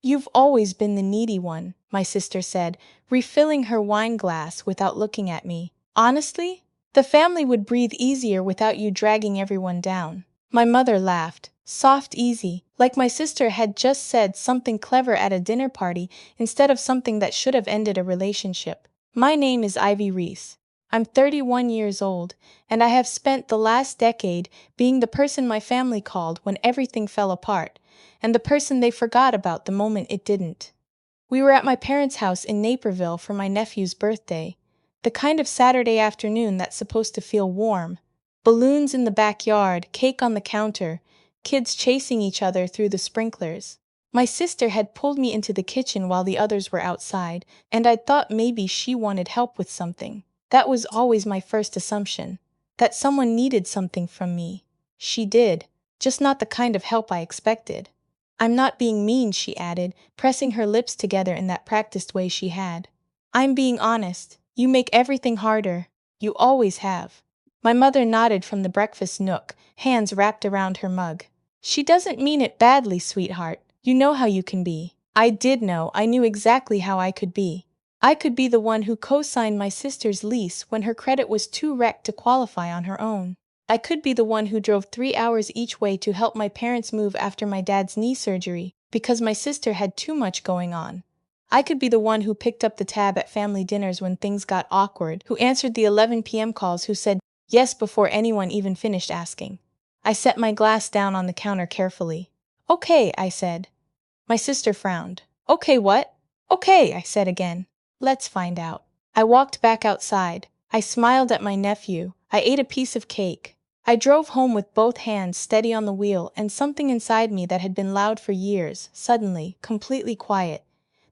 You've always been the needy one, my sister said, refilling her wine glass without looking at me. Honestly? The family would breathe easier without you dragging everyone down. My mother laughed. Soft, easy, like my sister had just said something clever at a dinner party instead of something that should have ended a relationship. My name is Ivy Reese. I'm 31 years old, and I have spent the last decade being the person my family called when everything fell apart, and the person they forgot about the moment it didn't. We were at my parents' house in Naperville for my nephew's birthday, the kind of Saturday afternoon that's supposed to feel warm. Balloons in the backyard, cake on the counter, kids chasing each other through the sprinklers. My sister had pulled me into the kitchen while the others were outside, and I'd thought maybe she wanted help with something. That was always my first assumption, that someone needed something from me. She did, just not the kind of help I expected. I'm not being mean, she added, pressing her lips together in that practiced way she had. I'm being honest. You make everything harder. You always have. My mother nodded from the breakfast nook, hands wrapped around her mug. She doesn't mean it badly, sweetheart. You know how you can be. I did know, I knew exactly how I could be. I could be the one who co-signed my sister's lease when her credit was too wrecked to qualify on her own. I could be the one who drove 3 hours each way to help my parents move after my dad's knee surgery, because my sister had too much going on. I could be the one who picked up the tab at family dinners when things got awkward, who answered the 11 p.m. calls, who said yes before anyone even finished asking. I set my glass down on the counter carefully. Okay, I said. My sister frowned. Okay, what? Okay, I said again. Let's find out. I walked back outside. I smiled at my nephew. I ate a piece of cake. I drove home with both hands steady on the wheel, and something inside me that had been loud for years, suddenly, completely quiet.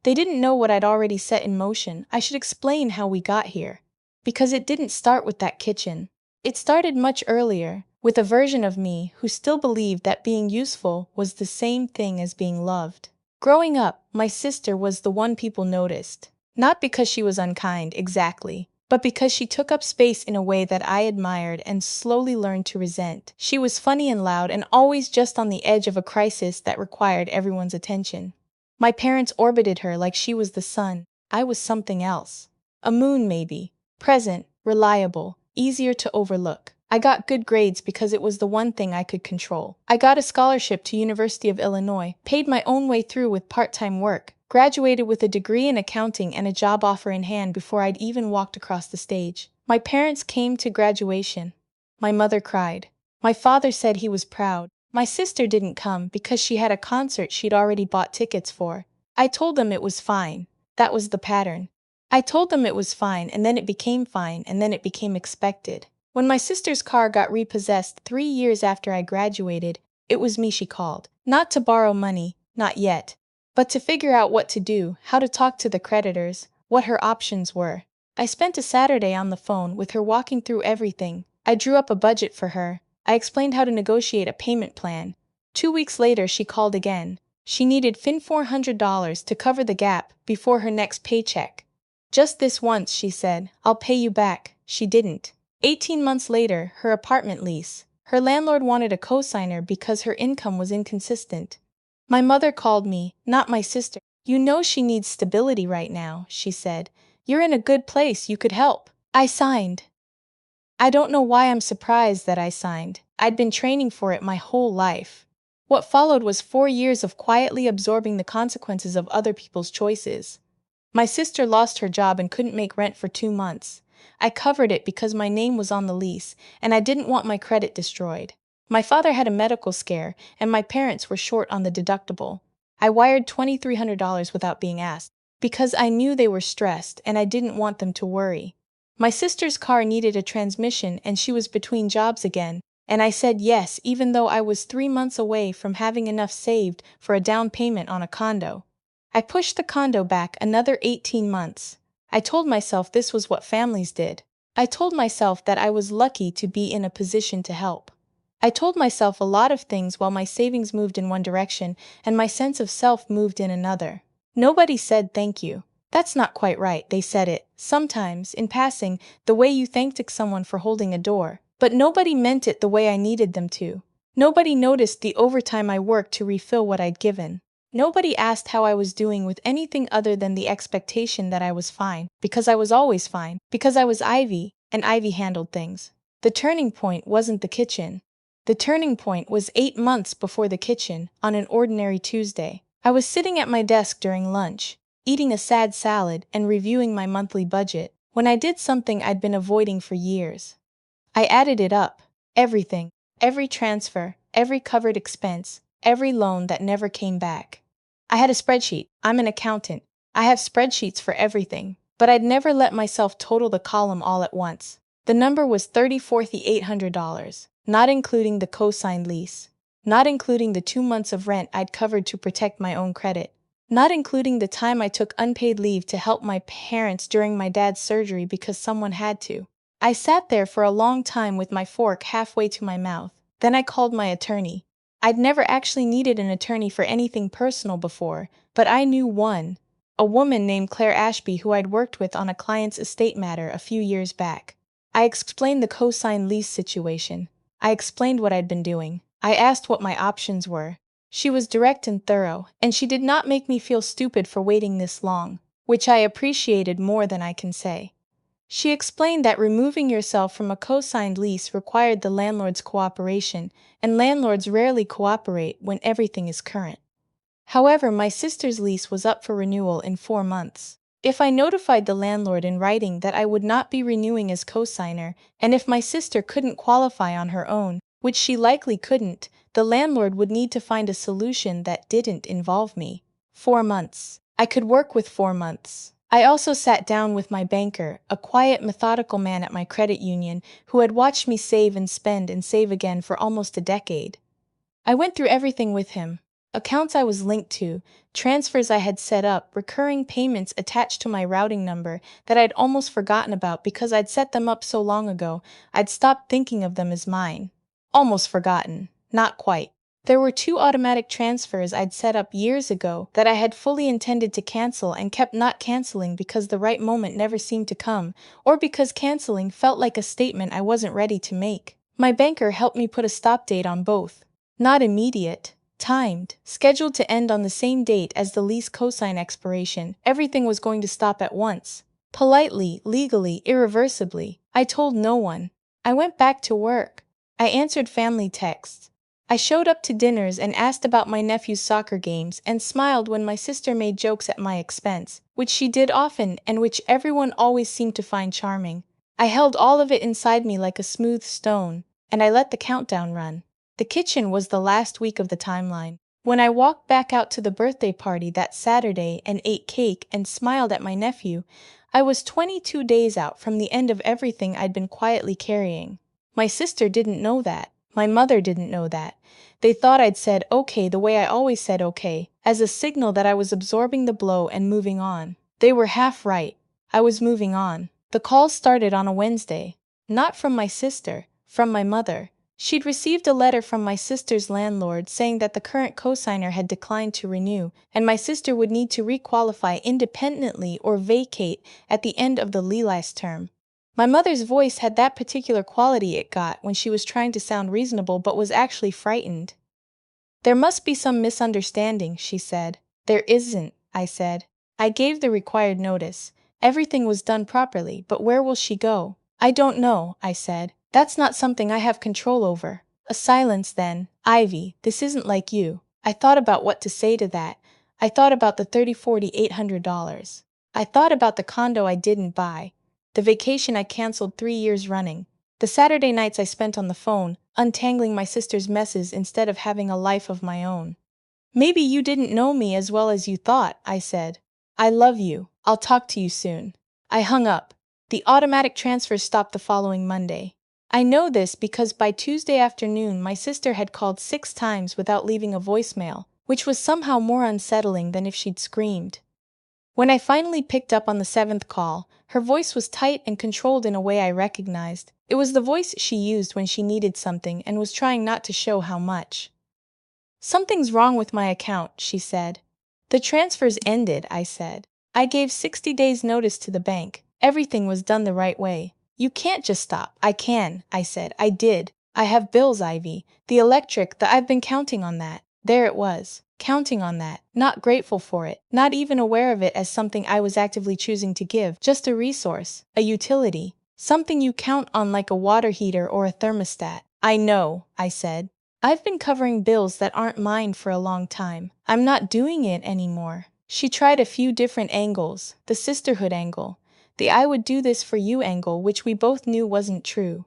They didn't know what I'd already set in motion. I should explain how we got here. Because it didn't start with that kitchen. It started much earlier, with a version of me who still believed that being useful was the same thing as being loved. Growing up, my sister was the one people noticed. Not because she was unkind, exactly, but because she took up space in a way that I admired and slowly learned to resent. She was funny and loud and always just on the edge of a crisis that required everyone's attention. My parents orbited her like she was the sun. I was something else. A moon, maybe. Present, reliable, easier to overlook. I got good grades because it was the one thing I could control. I got a scholarship to University of Illinois, paid my own way through with part-time work, graduated with a degree in accounting and a job offer in hand before I'd even walked across the stage. My parents came to graduation. My mother cried. My father said he was proud. My sister didn't come because she had a concert she'd already bought tickets for. I told them it was fine. That was the pattern. I told them it was fine, and then it became fine, and then it became expected. When my sister's car got repossessed 3 years after I graduated, it was me she called. Not to borrow money, not yet, but to figure out what to do, how to talk to the creditors, what her options were. I spent a Saturday on the phone with her walking through everything. I drew up a budget for her. I explained how to negotiate a payment plan. 2 weeks later, she called again. She needed $400 to cover the gap before her next paycheck. Just this once, she said. I'll pay you back. She didn't. 18 months later, her apartment lease. Her landlord wanted a co-signer because her income was inconsistent. My mother called me, not my sister. You know she needs stability right now, she said. You're in a good place, you could help. I signed. I don't know why I'm surprised that I signed. I'd been training for it my whole life. What followed was 4 years of quietly absorbing the consequences of other people's choices. My sister lost her job and couldn't make rent for 2 months. I covered it because my name was on the lease, and I didn't want my credit destroyed. My father had a medical scare, and my parents were short on the deductible. I wired $2,300 without being asked, because I knew they were stressed and I didn't want them to worry. My sister's car needed a transmission and she was between jobs again, and I said yes even though I was 3 months away from having enough saved for a down payment on a condo. I pushed the condo back another 18 months. I told myself this was what families did. I told myself that I was lucky to be in a position to help. I told myself a lot of things while my savings moved in one direction and my sense of self moved in another. Nobody said thank you. That's not quite right, they said it, sometimes, in passing, the way you thanked someone for holding a door. But nobody meant it the way I needed them to. Nobody noticed the overtime I worked to refill what I'd given. Nobody asked how I was doing with anything other than the expectation that I was fine, because I was always fine, because I was Ivy, and Ivy handled things. The turning point wasn't the kitchen. The turning point was 8 months before the kitchen, on an ordinary Tuesday. I was sitting at my desk during lunch, eating a sad salad and reviewing my monthly budget, when I did something I'd been avoiding for years. I added it up. Everything. Every transfer, every covered expense, every loan that never came back. I had a spreadsheet. I'm an accountant. I have spreadsheets for everything. But I'd never let myself total the column all at once. The number was $34,800, not including the co-signed lease. Not including the 2 months of rent I'd covered to protect my own credit. Not including the time I took unpaid leave to help my parents during my dad's surgery because someone had to. I sat there for a long time with my fork halfway to my mouth. Then I called my attorney. I'd never actually needed an attorney for anything personal before, but I knew one. A woman named Claire Ashby who I'd worked with on a client's estate matter a few years back. I explained the co-signed lease situation. I explained what I'd been doing. I asked what my options were. She was direct and thorough, and she did not make me feel stupid for waiting this long, which I appreciated more than I can say. She explained that removing yourself from a co-signed lease required the landlord's cooperation, and landlords rarely cooperate when everything is current. However, my sister's lease was up for renewal in 4 months. If I notified the landlord in writing that I would not be renewing as co-signer, and if my sister couldn't qualify on her own, which she likely couldn't, the landlord would need to find a solution that didn't involve me. 4 months. I could work with 4 months. I also sat down with my banker, a quiet, methodical man at my credit union who had watched me save and save again for almost a decade. I went through everything with him. Accounts I was linked to, transfers I had set up, recurring payments attached to my routing number that I'd almost forgotten about because I'd set them up so long ago, I'd stopped thinking of them as mine. Almost forgotten. Not quite. There were 2 automatic transfers I'd set up years ago that I had fully intended to cancel and kept not canceling because the right moment never seemed to come, or because canceling felt like a statement I wasn't ready to make. My banker helped me put a stop date on both. Not immediate. Timed. Scheduled to end on the same date as the lease cosign expiration. Everything was going to stop at once. Politely, legally, irreversibly. I told no one. I went back to work. I answered family texts. I showed up to dinners and asked about my nephew's soccer games and smiled when my sister made jokes at my expense, which she did often and which everyone always seemed to find charming. I held all of it inside me like a smooth stone, and I let the countdown run. The kitchen was the last week of the timeline. When I walked back out to the birthday party that Saturday and ate cake and smiled at my nephew, I was 22 days out from the end of everything I'd been quietly carrying. My sister didn't know that. My mother didn't know that. They thought I'd said okay the way I always said okay, as a signal that I was absorbing the blow and moving on. They were half right. I was moving on. The call started on a Wednesday. Not from my sister, from my mother. She'd received a letter from my sister's landlord saying that the current cosigner had declined to renew, and my sister would need to requalify independently or vacate at the end of the lease term. My mother's voice had that particular quality it got when she was trying to sound reasonable but was actually frightened. "There must be some misunderstanding," she said. "There isn't," I said. I gave the required notice. Everything was done properly, but where will she go? "I don't know," I said. "That's not something I have control over." A silence then. "Ivy, this isn't like you." I thought about what to say to that. I thought about the $800. I thought about the condo I didn't buy. The vacation I canceled 3 years running. The Saturday nights I spent on the phone, untangling my sister's messes instead of having a life of my own. "Maybe you didn't know me as well as you thought," I said. "I love you. I'll talk to you soon." I hung up. The automatic transfer stopped the following Monday. I know this because by Tuesday afternoon my sister had called 6 times without leaving a voicemail, which was somehow more unsettling than if she'd screamed. When I finally picked up on the 7th call, her voice was tight and controlled in a way I recognized. It was the voice she used when she needed something and was trying not to show how much. "Something's wrong with my account," she said. "The transfers ended," I said. "I gave 60 days notice to the bank. Everything was done the right way." "You can't just stop." "I can," I said. "I did. I have bills, Ivy. The electric, I've been counting on that." There it was, counting on that, not grateful for it, not even aware of it as something I was actively choosing to give, just a resource, a utility, something you count on like a water heater or a thermostat. I know, I said. I've been covering bills that aren't mine for a long time. I'm not doing it anymore. She tried a few different angles, the sisterhood angle, the I would do this for you angle, which we both knew wasn't true.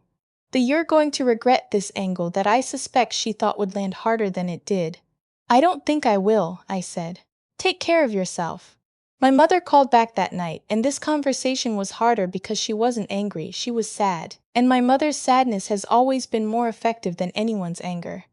The you're going to regret this angle that I suspect she thought would land harder than it did. I don't think I will, I said. Take care of yourself. My mother called back that night, and this conversation was harder because she wasn't angry, she was sad. And my mother's sadness has always been more effective than anyone's anger.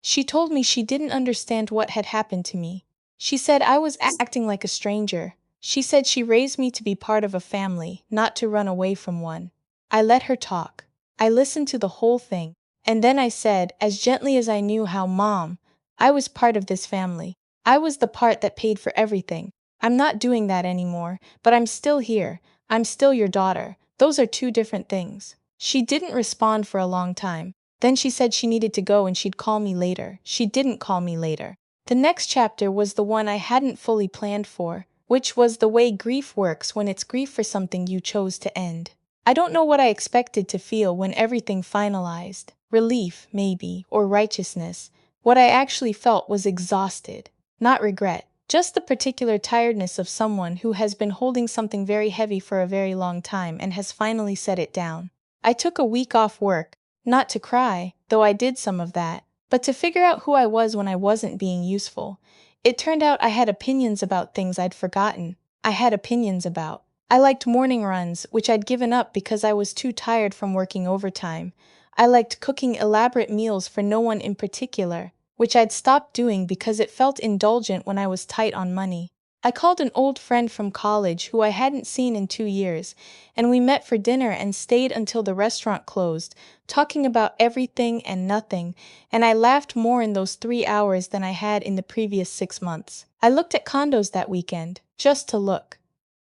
She told me she didn't understand what had happened to me. She said I was acting like a stranger. She said she raised me to be part of a family, not to run away from one. I let her talk. I listened to the whole thing. And then I said, as gently as I knew how, Mom, I was part of this family. I was the part that paid for everything. I'm not doing that anymore, but I'm still here. I'm still your daughter. Those are two different things. She didn't respond for a long time. Then she said she needed to go and she'd call me later. She didn't call me later. The next chapter was the one I hadn't fully planned for, which was the way grief works when it's grief for something you chose to end. I don't know what I expected to feel when everything finalized. Relief, maybe, or righteousness. What I actually felt was exhausted. Not regret, just the particular tiredness of someone who has been holding something very heavy for a very long time and has finally set it down. I took a week off work, not to cry, though I did some of that, but to figure out who I was when I wasn't being useful. It turned out I had opinions about things I'd forgotten. I had opinions about. I liked morning runs, which I'd given up because I was too tired from working overtime. I liked cooking elaborate meals for no one in particular, which I'd stopped doing because it felt indulgent when I was tight on money. I called an old friend from college who I hadn't seen in 2 years, and we met for dinner and stayed until the restaurant closed, talking about everything and nothing, and I laughed more in those 3 hours than I had in the previous 6 months. I looked at condos that weekend, just to look.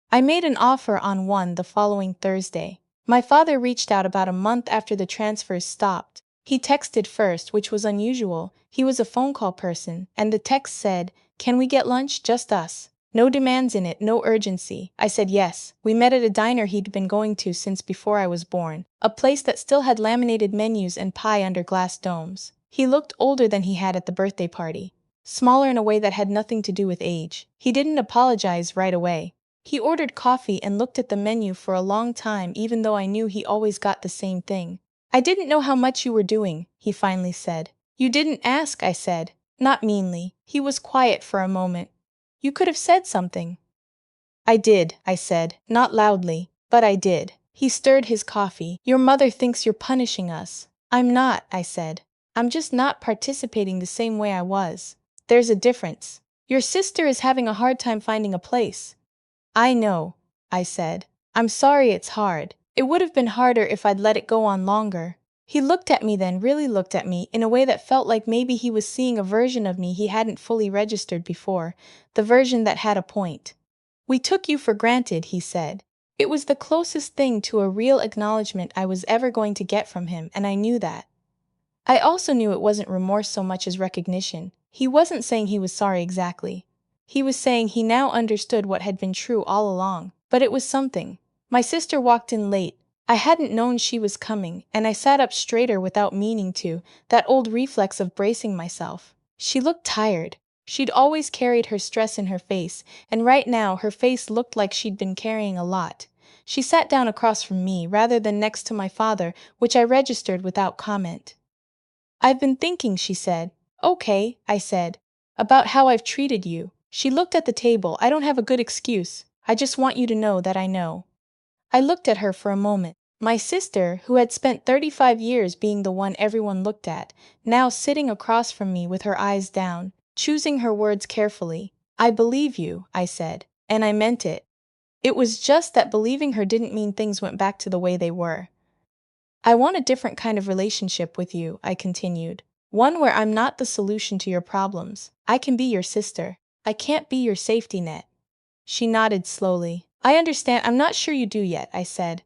I made an offer on one the following Thursday. My father reached out about a month after the transfers stopped. He texted first, which was unusual. He was a phone call person, and the text said, "Can we get lunch? Just us. No demands in it, no urgency." I said yes. We met at a diner he'd been going to since before I was born, a place that still had laminated menus and pie under glass domes. He looked older than he had at the birthday party, smaller in a way that had nothing to do with age. He didn't apologize right away. He ordered coffee and looked at the menu for a long time, even though I knew he always got the same thing. "I didn't know how much you were doing," he finally said. "You didn't ask," I said, not meanly. He was quiet for a moment. "You could have said something." "I did," I said, not loudly, but I did. He stirred his coffee. "Your mother thinks you're punishing us." "I'm not," I said. "I'm just not participating the same way I was. There's a difference. Your sister is having a hard time finding a place." "I know," I said. "I'm sorry it's hard. It would have been harder if I'd let it go on longer." He looked at me then, really looked at me, in a way that felt like maybe he was seeing a version of me he hadn't fully registered before, the version that had a point. "We took you for granted," he said. It was the closest thing to a real acknowledgement I was ever going to get from him, and I knew that. I also knew it wasn't remorse so much as recognition. He wasn't saying he was sorry exactly. He was saying he now understood what had been true all along, but it was something. My sister walked in late. I hadn't known she was coming, and I sat up straighter without meaning to, that old reflex of bracing myself. She looked tired. She'd always carried her stress in her face, and right now her face looked like she'd been carrying a lot. She sat down across from me rather than next to my father, which I registered without comment. "I've been thinking," she said. "Okay," I said, "about how I've treated you." She looked at the table. "I don't have a good excuse. I just want you to know that I know." I looked at her for a moment. My sister, who had spent 35 years being the one everyone looked at, now sitting across from me with her eyes down, choosing her words carefully. "I believe you," I said, and I meant it. It was just that believing her didn't mean things went back to the way they were. "I want a different kind of relationship with you," I continued. "One where I'm not the solution to your problems. I can be your sister. I can't be your safety net." She nodded slowly. "I understand. I'm not sure you do yet," I said.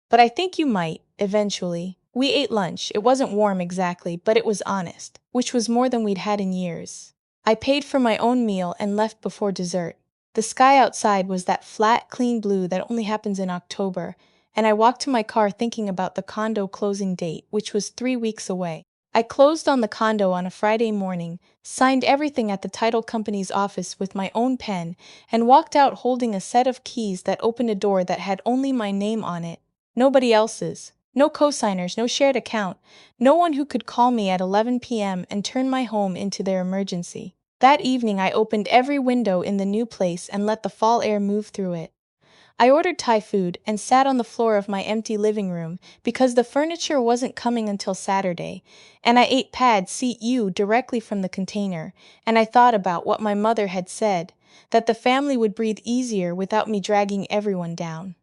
"But I think you might, eventually." We ate lunch. It wasn't warm exactly, but it was honest, which was more than we'd had in years. I paid for my own meal and left before dessert. The sky outside was that flat, clean blue that only happens in October, and I walked to my car thinking about the condo closing date, which was 3 weeks away. I closed on the condo on a Friday morning, signed everything at the title company's office with my own pen, and walked out holding a set of keys that opened a door that had only my name on it. Nobody else's. No cosigners, no shared account, no one who could call me at 11 p.m. and turn my home into their emergency. That evening I opened every window in the new place and let the fall air move through it. I ordered Thai food and sat on the floor of my empty living room because the furniture wasn't coming until Saturday, and I ate pad see ew directly from the container, and I thought about what my mother had said, that the family would breathe easier without me dragging everyone down.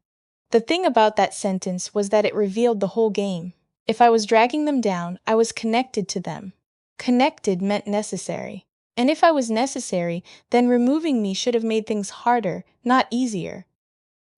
The thing about that sentence was that it revealed the whole game. If I was dragging them down, I was connected to them. Connected meant necessary. And if I was necessary, then removing me should have made things harder, not easier.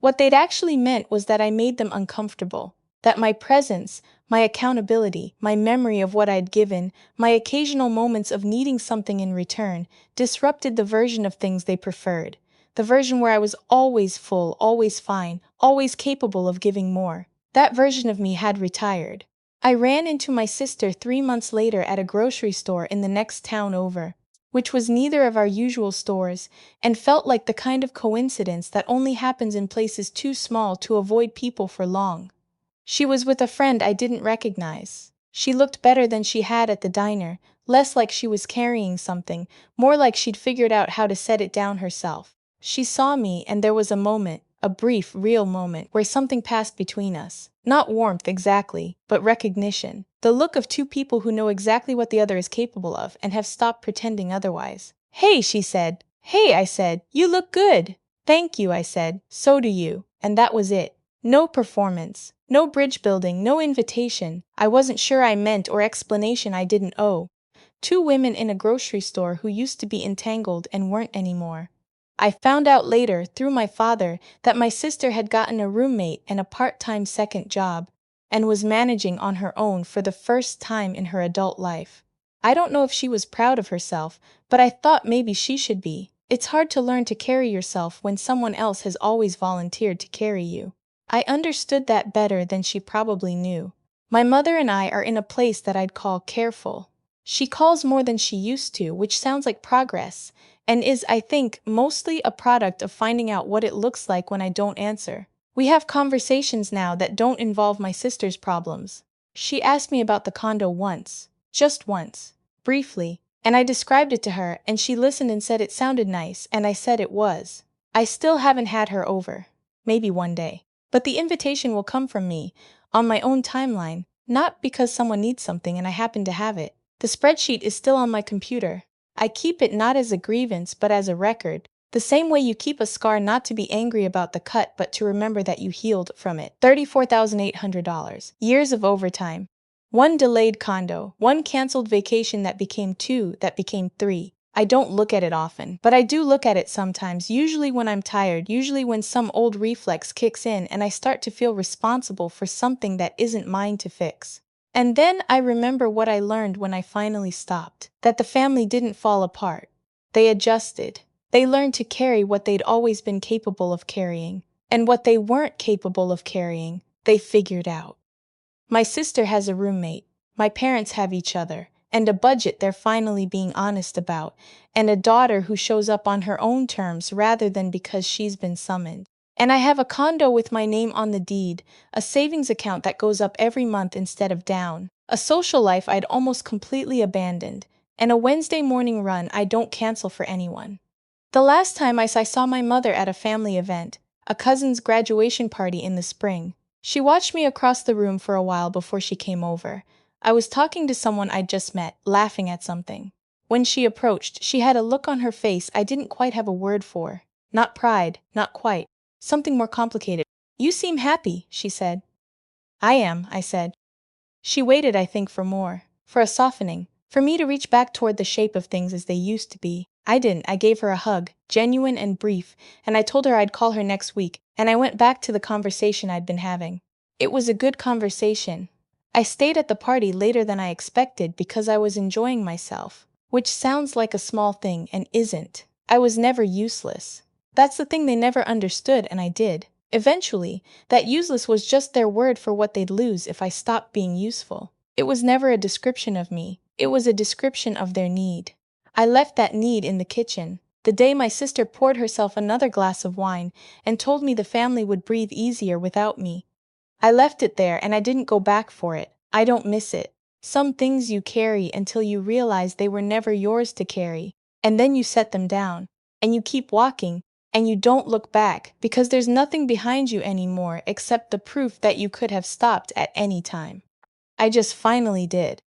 What they'd actually meant was that I made them uncomfortable, that my presence, my accountability, my memory of what I'd given, my occasional moments of needing something in return, disrupted the version of things they preferred, the version where I was always full, always fine, always capable of giving more. That version of me had retired. I ran into my sister 3 months later at a grocery store in the next town over, which was neither of our usual stores, and felt like the kind of coincidence that only happens in places too small to avoid people for long. She was with a friend I didn't recognize. She looked better than she had at the diner, less like she was carrying something, more like she'd figured out how to set it down herself. She saw me, and there was a moment, a brief, real moment, where something passed between us. Not warmth exactly, but recognition. The look of two people who know exactly what the other is capable of and have stopped pretending otherwise. "Hey," she said. "Hey," I said. "You look good." "Thank you," I said. "So do you." And that was it. No performance, no bridge building, no invitation I wasn't sure I meant or explanation I didn't owe. Two women in a grocery store who used to be entangled and weren't anymore. I found out later, through my father, that my sister had gotten a roommate and a part-time second job, and was managing on her own for the first time in her adult life. I don't know if she was proud of herself, but I thought maybe she should be. It's hard to learn to carry yourself when someone else has always volunteered to carry you. I understood that better than she probably knew. My mother and I are in a place that I'd call careful. She calls more than she used to, which sounds like progress, and is, I think, mostly a product of finding out what it looks like when I don't answer. We have conversations now that don't involve my sister's problems. She asked me about the condo once, just once, briefly, and I described it to her, and she listened and said it sounded nice, and I said it was. I still haven't had her over. Maybe one day. But the invitation will come from me, on my own timeline, not because someone needs something and I happen to have it. The spreadsheet is still on my computer. I keep it not as a grievance but as a record, the same way you keep a scar not to be angry about the cut but to remember that you healed from it. $34,800. Years of overtime. One delayed condo, one canceled vacation that became two, that became three. I don't look at it often, but I do look at it sometimes, usually when I'm tired, usually when some old reflex kicks in and I start to feel responsible for something that isn't mine to fix. And then I remember what I learned when I finally stopped. That the family didn't fall apart. They adjusted. They learned to carry what they'd always been capable of carrying. And what they weren't capable of carrying, they figured out. My sister has a roommate. My parents have each other. And a budget they're finally being honest about. And a daughter who shows up on her own terms rather than because she's been summoned. And I have a condo with my name on the deed, a savings account that goes up every month instead of down, a social life I'd almost completely abandoned, and a Wednesday morning run I don't cancel for anyone. The last time I saw my mother at a family event, a cousin's graduation party in the spring. She watched me across the room for a while before she came over. I was talking to someone I'd just met, laughing at something. When she approached, she had a look on her face I didn't quite have a word for. Not pride, not quite. Something more complicated. "You seem happy," she said. "I am," I said. She waited, I think, for more. For a softening. For me to reach back toward the shape of things as they used to be. I didn't. I gave her a hug, genuine and brief, and I told her I'd call her next week, and I went back to the conversation I'd been having. It was a good conversation. I stayed at the party later than I expected because I was enjoying myself. which sounds like a small thing and isn't. I was never useless. That's the thing they never understood, and I did. Eventually, that useless was just their word for what they'd lose if I stopped being useful. It was never a description of me, it was a description of their need. I left that need in the kitchen, the day my sister poured herself another glass of wine and told me the family would breathe easier without me. I left it there and I didn't go back for it. I don't miss it. Some things you carry until you realize they were never yours to carry, and then you set them down, and you keep walking, and you don't look back because there's nothing behind you anymore except the proof that you could have stopped at any time. I just finally did.